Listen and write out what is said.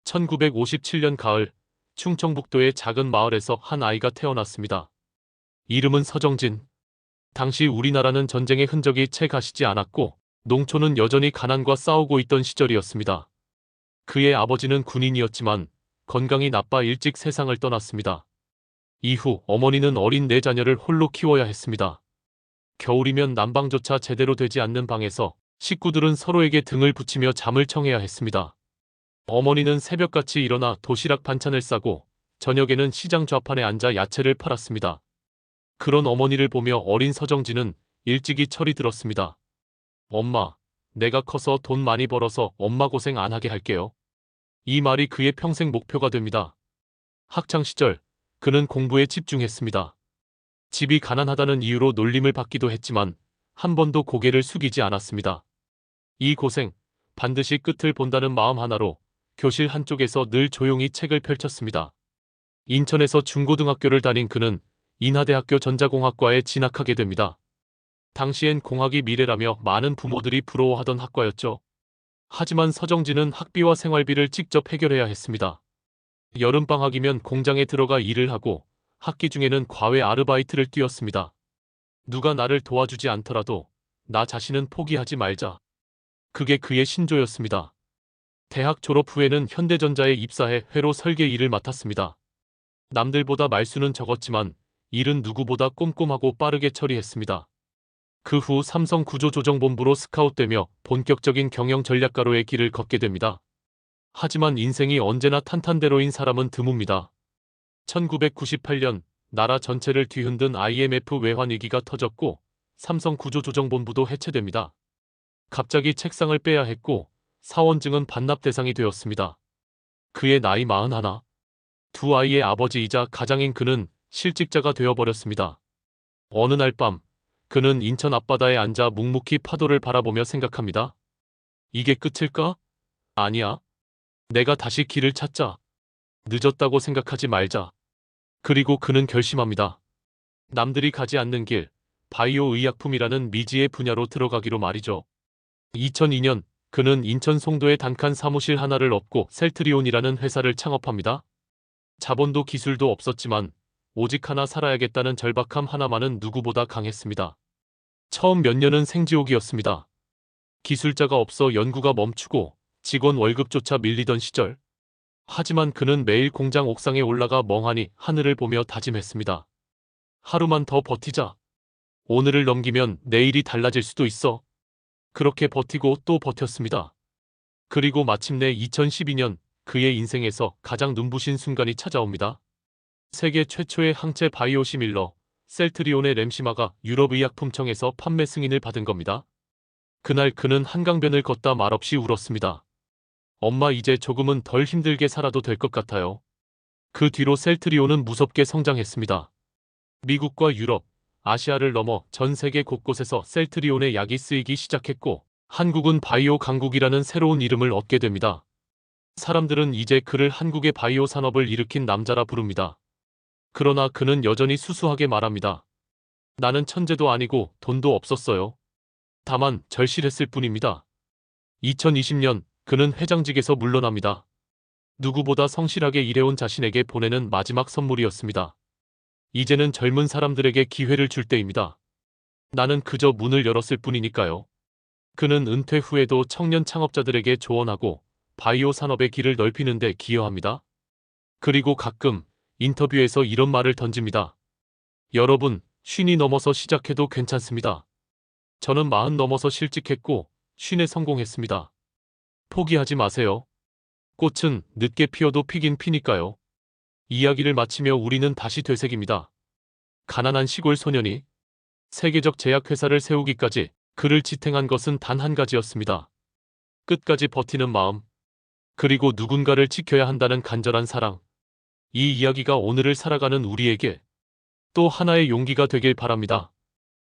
1957년 가을, 충청북도의 작은 마을에서 한 아이가 태어났습니다. 이름은 서정진. 당시 우리나라는 전쟁의 흔적이 채 가시지 않았고 농촌은 여전히 가난과 싸우고 있던 시절이었습니다. 그의 아버지는 군인이었지만 건강이 나빠 일찍 세상을 떠났습니다. 이후 어머니는 어린 네 자녀를 홀로 키워야 했습니다. 겨울이면 난방조차 제대로 되지 않는 방에서 식구들은 서로에게 등을 붙이며 잠을 청해야 했습니다. 어머니는 새벽같이 일어나 도시락 반찬을 싸고 저녁에는 시장 좌판에 앉아 야채를 팔았습니다. 그런 어머니를 보며 어린 서정진은 일찍이 철이 들었습니다. 엄마, 내가 커서 돈 많이 벌어서 엄마 고생 안 하게 할게요. 이 말이 그의 평생 목표가 됩니다. 학창시절, 그는 공부에 집중했습니다. 집이 가난하다는 이유로 놀림을 받기도 했지만 한 번도 고개를 숙이지 않았습니다. 이 고생, 반드시 끝을 본다는 마음 하나로 교실 한쪽에서 늘 조용히 책을 펼쳤습니다. 인천에서 중고등학교를 다닌 그는 인하대학교 전자공학과에 진학하게 됩니다. 당시엔 공학이 미래라며 많은 부모들이 부러워하던 학과였죠. 하지만 서정진은 학비와 생활비를 직접 해결해야 했습니다. 여름방학이면 공장에 들어가 일을 하고 학기 중에는 과외 아르바이트를 뛰었습니다. 누가 나를 도와주지 않더라도 나 자신은 포기하지 말자. 그게 그의 신조였습니다. 대학 졸업 후에는 현대전자에 입사해 회로 설계 일을 맡았습니다. 남들보다 말수는 적었지만 일은 누구보다 꼼꼼하고 빠르게 처리했습니다. 그 후 삼성 구조조정본부로 스카웃되며 본격적인 경영 전략가로의 길을 걷게 됩니다. 하지만 인생이 언제나 탄탄대로인 사람은 드뭅니다. 1998년 나라 전체를 뒤흔든 IMF 외환위기가 터졌고 삼성 구조조정본부도 해체됩니다. 갑자기 책상을 빼야 했고 사원증은 반납 대상이 되었습니다. 그의 나이 41. 두 아이의 아버지이자 가장인 그는 실직자가 되어버렸습니다. 어느 날 밤, 그는 인천 앞바다에 앉아 묵묵히 파도를 바라보며 생각합니다. 이게 끝일까? 아니야. 내가 다시 길을 찾자. 늦었다고 생각하지 말자. 그리고 그는 결심합니다. 남들이 가지 않는 길, 바이오 의약품이라는 미지의 분야로 들어가기로 말이죠. 2002년, 그는 인천 송도에 단칸 사무실 하나를 얻고 셀트리온이라는 회사를 창업합니다. 자본도 기술도 없었지만 오직 하나 살아야겠다는 절박함 하나만은 누구보다 강했습니다. 처음 몇 년은 생지옥이었습니다. 기술자가 없어 연구가 멈추고 직원 월급조차 밀리던 시절. 하지만 그는 매일 공장 옥상에 올라가 멍하니 하늘을 보며 다짐했습니다. 하루만 더 버티자. 오늘을 넘기면 내일이 달라질 수도 있어. 그렇게 버티고 또 버텼습니다. 그리고 마침내 2012년 그의 인생에서 가장 눈부신 순간이 찾아옵니다. 세계 최초의 항체 바이오 시밀러, 셀트리온의 램시마가 유럽의약품청에서 판매 승인을 받은 겁니다. 그날 그는 한강변을 걷다 말없이 울었습니다. 엄마, 이제 조금은 덜 힘들게 살아도 될 것 같아요. 그 뒤로 셀트리온은 무섭게 성장했습니다. 미국과 유럽, 아시아를 넘어 전 세계 곳곳에서 셀트리온의 약이 쓰이기 시작했고 한국은 바이오 강국이라는 새로운 이름을 얻게 됩니다. 사람들은 이제 그를 한국의 바이오 산업을 일으킨 남자라 부릅니다. 그러나 그는 여전히 수수하게 말합니다. 나는 천재도 아니고 돈도 없었어요. 다만 절실했을 뿐입니다. 2020년 그는 회장직에서 물러납니다. 누구보다 성실하게 일해온 자신에게 보내는 마지막 선물이었습니다. 이제는 젊은 사람들에게 기회를 줄 때입니다. 나는 그저 문을 열었을 뿐이니까요. 그는 은퇴 후에도 청년 창업자들에게 조언하고 바이오 산업의 길을 넓히는 데 기여합니다. 그리고 가끔 인터뷰에서 이런 말을 던집니다. 여러분, 50이 넘어서 시작해도 괜찮습니다. 저는 40 넘어서 실직했고 50에 성공했습니다. 포기하지 마세요. 꽃은 늦게 피어도 피긴 피니까요. 이야기를 마치며 우리는 다시 되새깁니다. 가난한 시골 소년이 세계적 제약회사를 세우기까지 그를 지탱한 것은 단 한 가지였습니다. 끝까지 버티는 마음, 그리고 누군가를 지켜야 한다는 간절한 사랑. 이 이야기가 오늘을 살아가는 우리에게 또 하나의 용기가 되길 바랍니다.